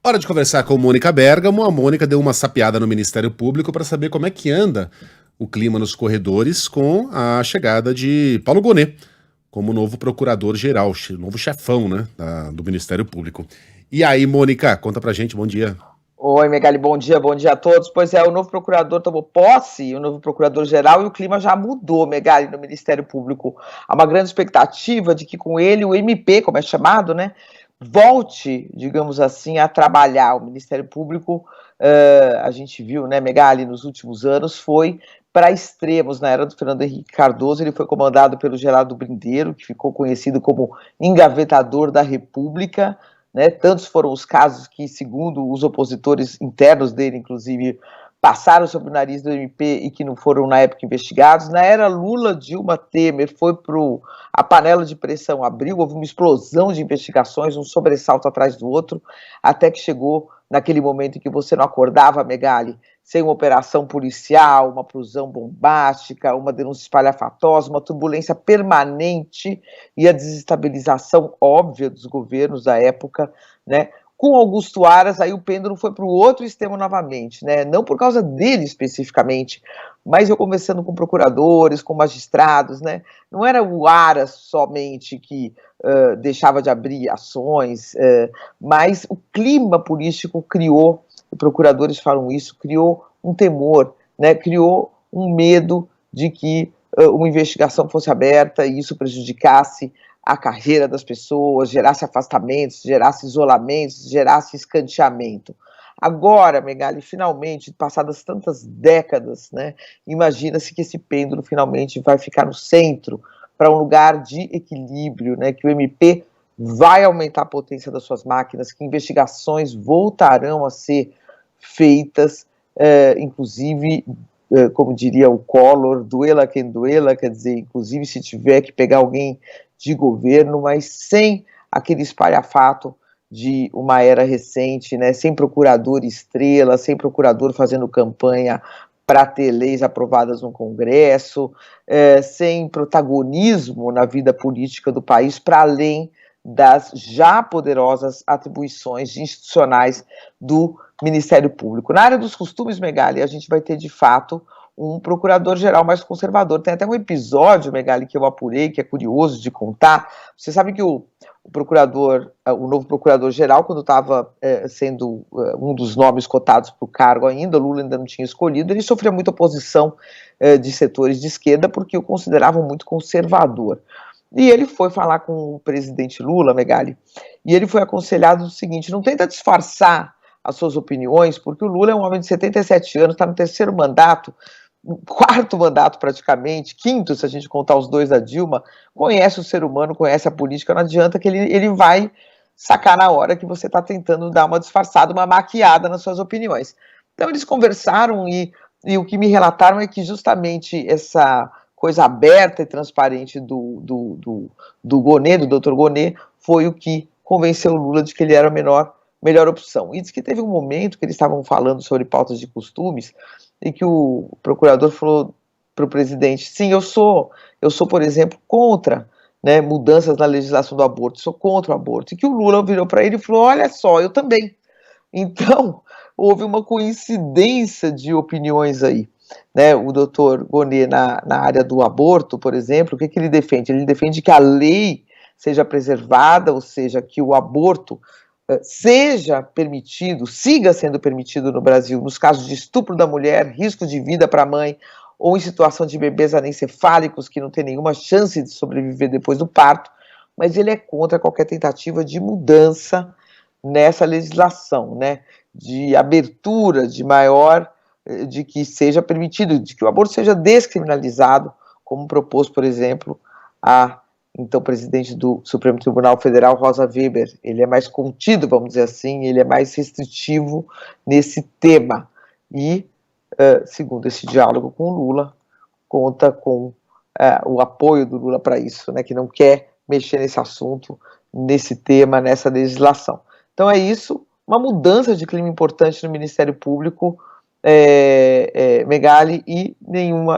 Hora de conversar com Mônica Bergamo. A Mônica deu uma sapeada no Ministério Público para saber como é que anda o clima nos corredores com a chegada de Paulo Gonet como novo procurador-geral, novo chefão, né, do Ministério Público. E aí, Mônica, conta pra gente, bom dia. Oi, Megali, bom dia a todos. Pois é, o novo procurador tomou posse, o novo procurador-geral, e o clima já mudou, Megali, no Ministério Público. Há uma grande expectativa de que com ele o MP, como é chamado, né, volte, digamos assim, a trabalhar. O Ministério Público, a gente viu, né, Megali, nos últimos anos, foi para extremos. Na era do Fernando Henrique Cardoso, ele foi comandado pelo Geraldo Brindeiro, que ficou conhecido como engavetador da República, né? Tantos foram os casos que, segundo os opositores internos dele, inclusive, passaram sobre o nariz do MP e que não foram, na época, investigados. Na era Lula, Dilma, Temer, foi para a panela de pressão, abriu, houve uma explosão de investigações, um sobressalto atrás do outro, até que chegou naquele momento em que você não acordava, Megali, sem uma operação policial, uma prisão bombástica, uma denúncia espalhafatosa, uma turbulência permanente e a desestabilização óbvia dos governos da época, né? Com Augusto Aras, aí o pêndulo foi para o outro extremo novamente, né? Não por causa dele especificamente, mas eu conversando com procuradores, com magistrados, né? Não era o Aras somente que deixava de abrir ações, mas o clima político criou, procuradores falam isso, criou um temor, né? Criou um medo de que uma investigação fosse aberta e isso prejudicasse a carreira das pessoas, gerasse afastamentos, gerasse isolamentos, gerasse escanteamento. Agora, Megali, finalmente, passadas tantas décadas, né, imagina-se que esse pêndulo finalmente vai ficar no centro, para um lugar de equilíbrio, né, que o MP vai aumentar a potência das suas máquinas, que investigações voltarão a ser feitas, inclusive, como diria o Collor, duela quem duela, quer dizer, inclusive se tiver que pegar alguém de governo, mas sem aquele espalhafato de uma era recente, né? Sem procurador estrela, sem procurador fazendo campanha para ter leis aprovadas no Congresso, sem protagonismo na vida política do país, para além das já poderosas atribuições institucionais do Ministério Público. Na área dos costumes, Megali, a gente vai ter, de fato, um procurador-geral mais conservador. Tem até um episódio, Megali, que eu apurei, que é curioso de contar. Você sabe que o novo procurador-geral, quando estava sendo um dos nomes cotados para o cargo ainda, Lula ainda não tinha escolhido, ele sofria muita oposição de setores de esquerda, porque o consideravam muito conservador. E ele foi falar com o presidente Lula, Megali, e ele foi aconselhado o seguinte: não tenta disfarçar as suas opiniões, porque o Lula é um homem de 77 anos, está no terceiro mandato, quarto mandato praticamente, quinto se a gente contar os dois da Dilma, conhece o ser humano, conhece a política, não adianta que ele vai sacar na hora que você está tentando dar uma disfarçada, uma maquiada nas suas opiniões. Então eles conversaram e o que me relataram é que justamente essa coisa aberta e transparente do Gonet, do Dr. Gonet, foi o que convenceu o Lula de que ele era a melhor opção. E diz que teve um momento que eles estavam falando sobre pautas de costumes e que o procurador falou para o presidente: sim, eu sou, por exemplo, contra, né, mudanças na legislação do aborto, sou contra o aborto. E que o Lula virou para ele e falou: olha só, eu também. Então, houve uma coincidência de opiniões aí. Né? O doutor Gonet, na área do aborto, por exemplo, o que ele defende? Ele defende que a lei seja preservada, ou seja, que o aborto seja permitido, siga sendo permitido no Brasil, nos casos de estupro da mulher, risco de vida para a mãe, ou em situação de bebês anencefálicos que não tem nenhuma chance de sobreviver depois do parto, mas ele é contra qualquer tentativa de mudança nessa legislação, né, de abertura, de que seja permitido, de que o aborto seja descriminalizado, como propôs, por exemplo, a então presidente do Supremo Tribunal Federal, Rosa Weber. Ele é mais contido, vamos dizer assim, ele é mais restritivo nesse tema. E, segundo esse diálogo com o Lula, conta com o apoio do Lula para isso, né, que não quer mexer nesse assunto, nesse tema, nessa legislação. Então é isso, uma mudança de clima importante no Ministério Público, Megali, e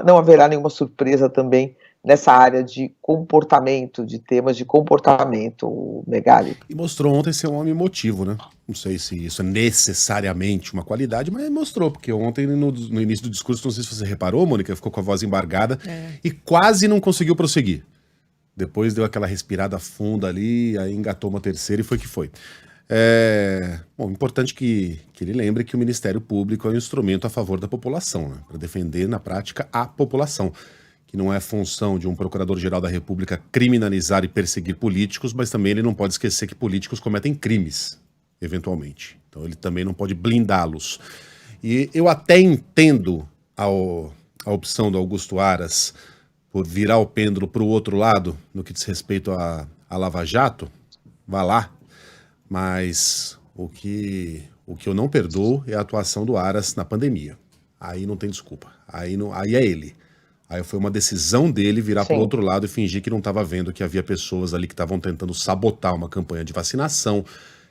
não haverá nenhuma surpresa também nessa área de comportamento, de temas de comportamento, Megali. E mostrou ontem ser um homem emotivo, né? Não sei se isso é necessariamente uma qualidade, mas mostrou, porque ontem no início do discurso, não sei se você reparou, Mônica, ficou com a voz embargada e quase não conseguiu prosseguir. Depois deu aquela respirada funda ali, aí engatou uma terceira e foi que foi. Bom, importante que ele lembre que o Ministério Público é um instrumento a favor da população, né? Para defender, na prática, a população. Que não é função de um procurador-geral da República criminalizar e perseguir políticos, mas também ele não pode esquecer que políticos cometem crimes, eventualmente. Então ele também não pode blindá-los. E eu até entendo a opção do Augusto Aras por virar o pêndulo para o outro lado, no que diz respeito a Lava Jato, vá lá, mas o que eu não perdoo é a atuação do Aras na pandemia. Aí não tem desculpa, aí é ele. Aí foi uma decisão dele virar para o outro lado e fingir que não estava vendo que havia pessoas ali que estavam tentando sabotar uma campanha de vacinação,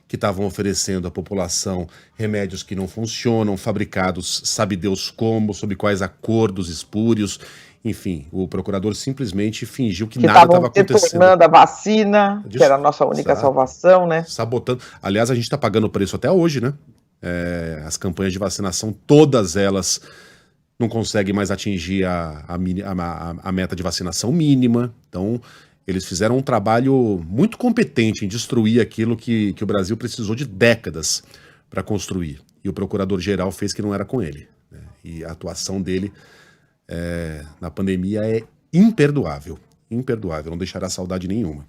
que estavam oferecendo à população remédios que não funcionam, fabricados sabe Deus como, sob quais acordos espúrios. Enfim, o procurador simplesmente fingiu que nada estava acontecendo. Detonando a vacina, que era a nossa única salvação, né? Sabotando. Aliás, a gente está pagando o preço até hoje, né? As campanhas de vacinação, todas elas não conseguem mais atingir a meta de vacinação mínima. Então, eles fizeram um trabalho muito competente em destruir aquilo que o Brasil precisou de décadas para construir. E o procurador-geral fez que não era com ele, né? E a atuação dele na pandemia é imperdoável. Imperdoável, não deixará saudade nenhuma.